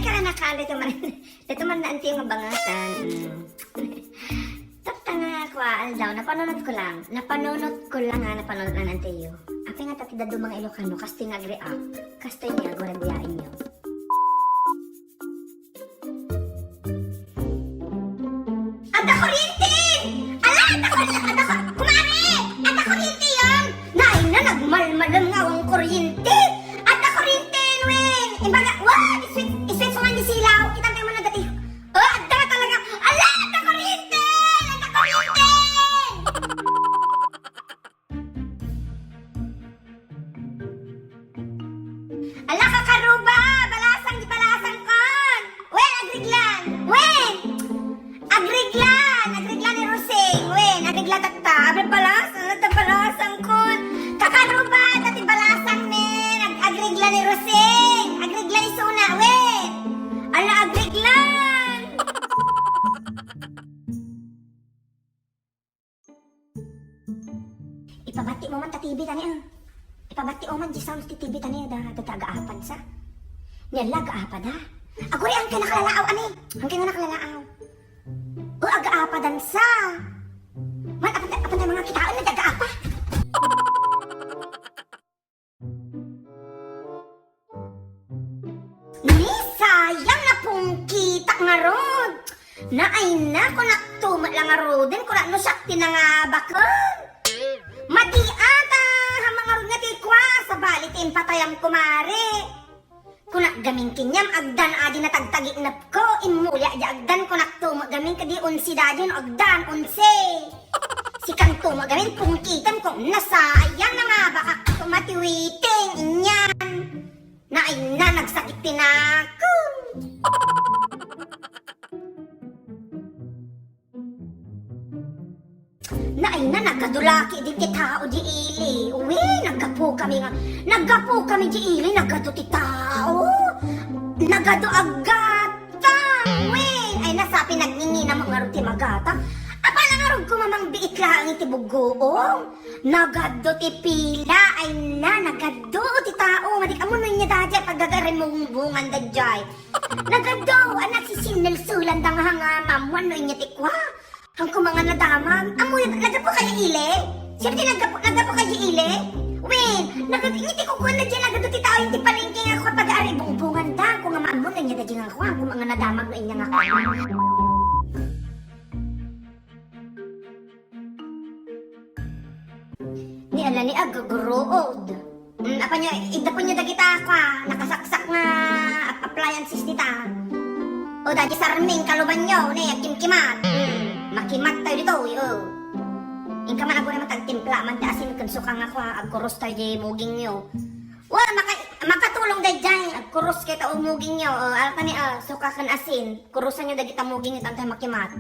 ay ka nakali ito man na anti yung mabangatan. Tapta nga ako daw, napanood ko lang na nantiyo. Api nga tatida do mga Ilocano, kasti nga agri-up, kasti niya, gurang biyain niyo. Ada kuryente! Ala, kumari! Ada kuryente yan! Naay na, nagmalmalam nga ang kuryente! Ada kuryente, Nwen! Imbaga, wah! Iswet sungan di silaw! Kitang tayo mo na dati. Oh, ada talaga! Ala, ada kuryente! Ada kuryente! Ala, kakaruba! Balasang di balasang kon! Wen, agriglan! Wen! Agriglan ni Roseng. Wen, agriglan takta. Abre balasang kon. Kakaruba, dati balasang men. Agriglan ni Roseng. Agriglan ni Suna. Wen. Ala, agriglan. Ipabati mo man tatibi tani ah. Ipabati mo man di sound titibi tani da tagaapan sa. Nila gaapan ha. Ako rin ang kinakalaaw ani. Ang kinakalaaw. O aga-apa dansa. Man, apa na mga kitaan na daga-apa. Ni, sayang na pong kita nga rod. Naay na, kung naktumat lang nga rodin, kung ano sakti na nga bakon. Mati ata, hamang nga rod nga tikwa, sa balitin patayam kumari. Kuna gaming kinyam agdan adi na tagtagi nap ko imulya di agdan ko naktumo gaming kadi unsi dadin agdan unsi si kang tumo gaming pungkitam ko nasayang na nga baka tumatiwiting inyan na ay na nagsakit tinako na ay na nagkadulaki di ti tao di ili uwi naggapo kami di ili nagkado ti tao nagado agata uwi ay nasapi nagningi na mga ruti magata apa lang arog ko mamang biit lang iti bugoong nagado ti pila ay na nagado ti tao madik amo na niya dadya paggagarimubungan dadyay nagado anak si sinil sulan dang hanga mamuan no niya tikwa ang kumanga na damang, amoy, nagapo kayo ile? Siyempre, nagapo kayo ile? Wen, ngiti ko kuha na dyan, nagado ti tao, hindi palengke nga ako kapag ari bungbungan da, kung nga maamon na niya da dyan ako, ang kumanga na damang na inya nga ako. Ni ala ni agagurood. Apa niya, ida po niya da kita ako, nakasaksak nga appliances nita. O dati sarming kaluban nyo, ne, kimkimat. Makimat tayo dito, yung ka man ako naman tagtimpla, man asin kansukang ako, agkuros tayo di muging nyo. Makatulong dahi dyan, agkuros kayo ta umuging nyo, alta ni suka kan asin, kurusan nyo dahi kita muging nyo, tayo makimat.